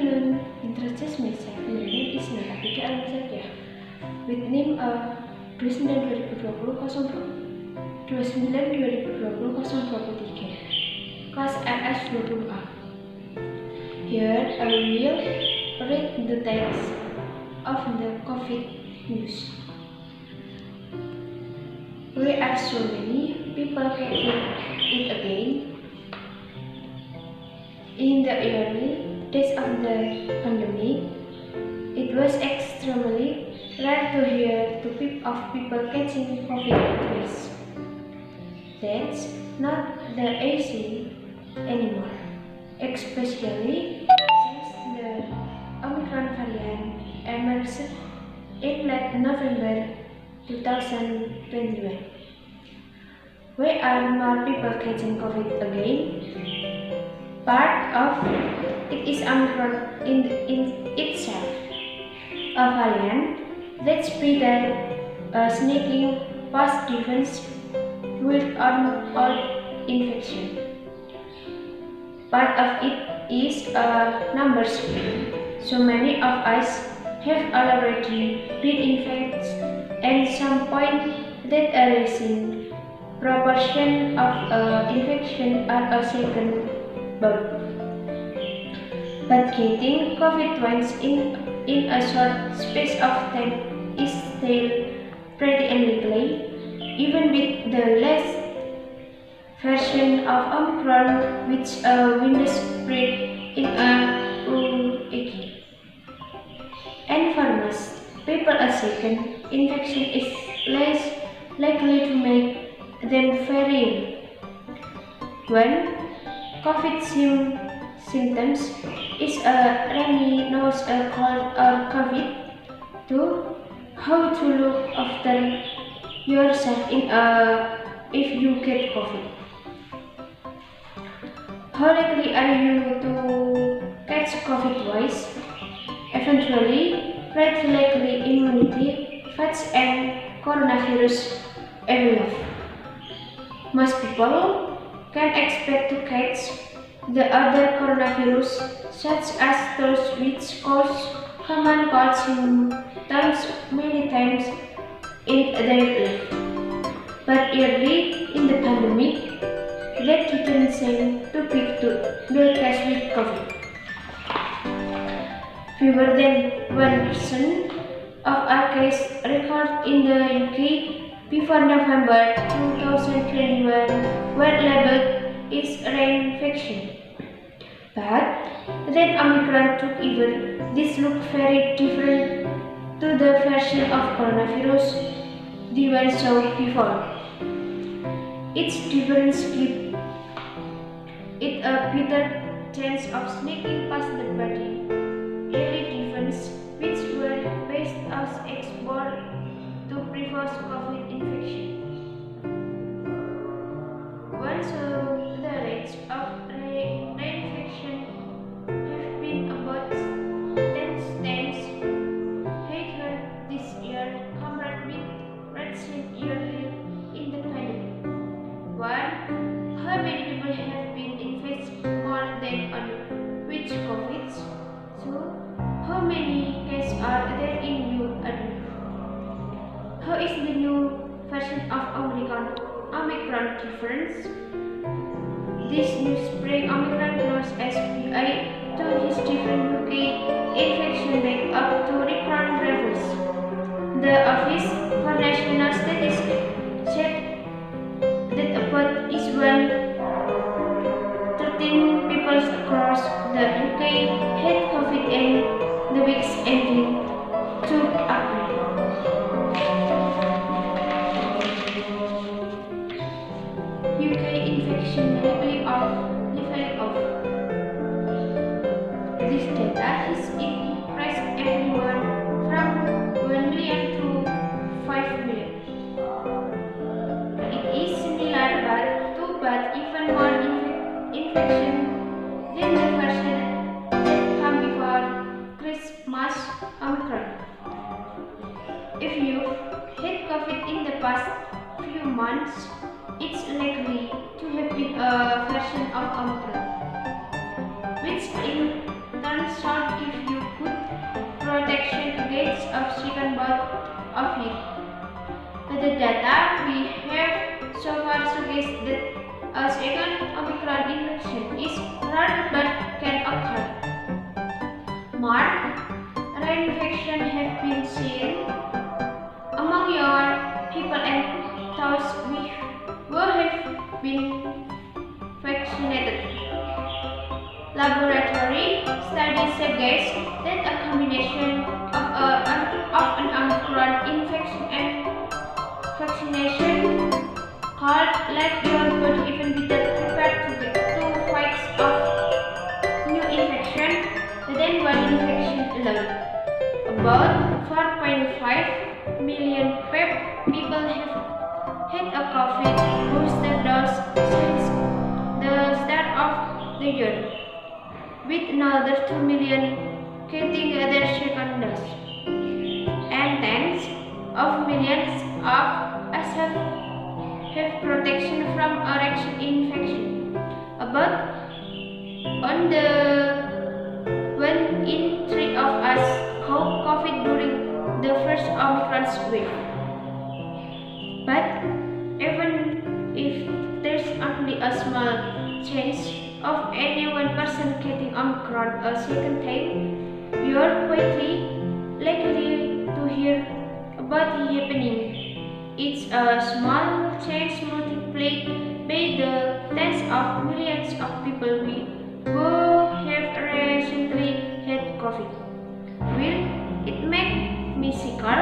afternoon. Introduce myself. My name is Nur Afidah Al Muzakiyah. With name 29/2020-03 Kelas RS20A. Here I will read the text of the COVID news. We are so many people catching it again. In the early days of the pandemic, it was extremely rare to hear of people catching COVID twice. That's not the issue anymore, especially since the Omicron variant emerged in late November 2021. Why are more people catching COVID again? Part of it is Omicron in itself, a variant that spread sneaking past defense with all infection. Part of it is a numbers game. So many of us have already been infected, and some point that a rising proportion of infection are a second bout. But getting COVID once in a short space of time is still pretty unlikely, even with the latest version of Omicron, which window spread in a UAG. And for most people, a second infection is less likely to make them very ill. When COVID symptoms is a runny nose, a cold, or COVID. 2. How to look after yourself if you get COVID. How likely are you to catch COVID twice? Eventually, pretty likely immunity, fats, and coronavirus evolve. Most people can expect to catch the other coronavirus, such as those which cause common cold symptoms many times in their life. But early in the pandemic, that didn't seem too big to the case with COVID. Fewer than 1% of our cases recorded in the UK before November 2021 were labeled as reinfection. But then Omicron took over. This looked very different to the version of coronavirus the one saw before. Its difference gives it a better chance of sneaking past the body. Early defense, which were based on exposure to previous COVID infection. Once the rates of reinfection have been about 10 times higher this year compared with rates seen earlier in the pandemic. 1. How many people have been infected more than on which COVID? 2. How many cases are there in new adults? How is the new version of Omicron different? This new spring Omicron known as BI told his different UK infection rate up to record levels. The Office for National Statistics said that about 13 people across the UK had COVID in the weeks ending 2 April. UK infection leveling off. This data has increased everyone from 1 million to 5 million. It is similar but even more infection than the version that came before Christmas Omicron. If you've had COVID in the past few months, it's likely to have been a version of Omicron, which in turn sounds protection against a second bout of it. The data we have so far suggests that a second Omicron infection is rare but can occur. More reinfection have been seen among younger people and those who have been vaccinated. Laboratory studies suggest that a combination of an Omicron infection and vaccination called left your body even better prepared to get 2 fights of new infection than one infection alone. About 4.5 million people have had a COVID booster dose since the start of the year, with another 2 million getting their second dose, and tens of millions of us have protection from a rectal infection. About 1 in 3 of us caught COVID during the first Omicron wave. But even if there's only a small chance of any one person getting Omicron a second time, you're quickly likely to hear about it happening. It's a small chance multiplied by the tens of millions of people who have recently had COVID. Will it make me sicker?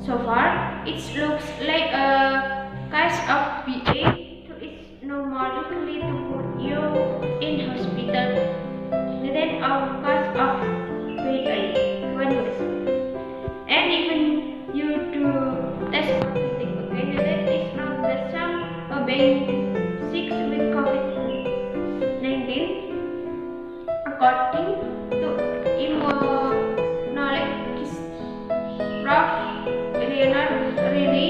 So far, it looks like a case of BA, so it's no more likely to put you in hospital than a case of BA1. And even you do test positive again, that is not the same of being sick with COVID-19. According to immunologist Prof. Really,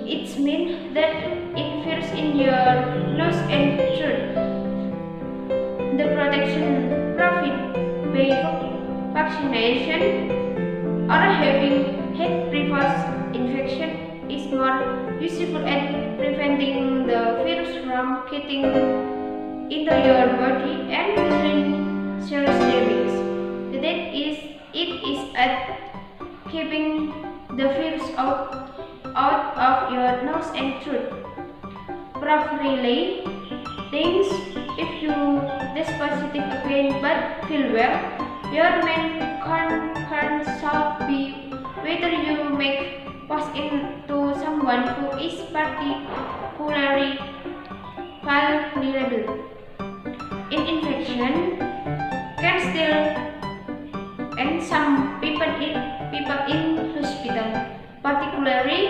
it means that it feels in your nose and throat. The protection provided by vaccination or having had previous infection is more useful at preventing the virus from getting into your body and causing serious damage. That is, it is at keeping the virus out of your nose and throat. Prof. Riley thinks if you test positive again but feel well, your main concern should be whether you make pass into someone who is particularly vulnerable. Infection can still end some people in hospital, particularly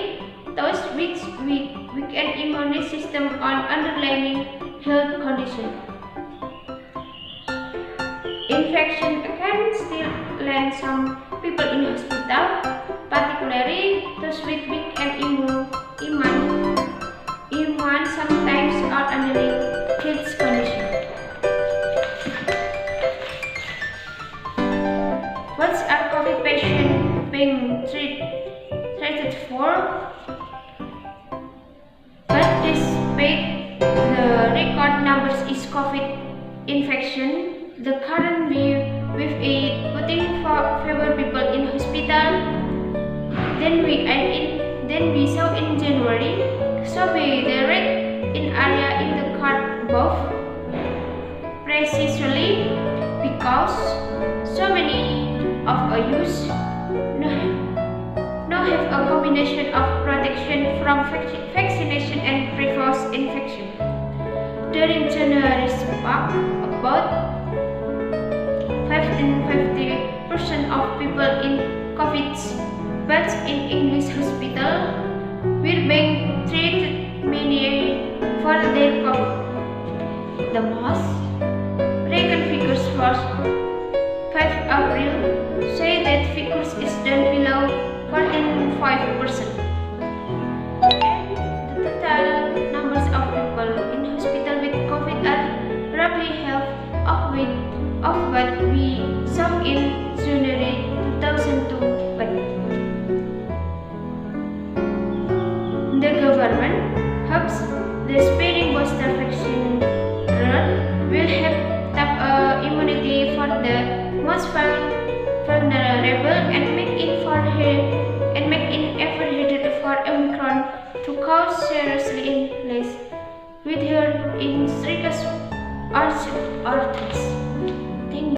those with weakened immune system or underlying health condition. Infection can still land some people in hospital, particularly those with weakened immune sometimes or underlying health condition. What's a COVID patient being treated for? But despite the record numbers is COVID infection, the current wave is putting fewer people in hospital than we saw in January. So the rate in area in the card above, precisely because so many of us now have a combination of protection from vaccination and previous infection. During January spark, about 50% of people in COVID beds in English hospital were being treated mainly for their COVID. The most recent figures for 5 April say that figures is down below 45%. And the total numbers of people in hospital with COVID are roughly half of what we saw in January most vulnerable and make it ever harder for Omicron to cause seriously illness with her in serious arthritis.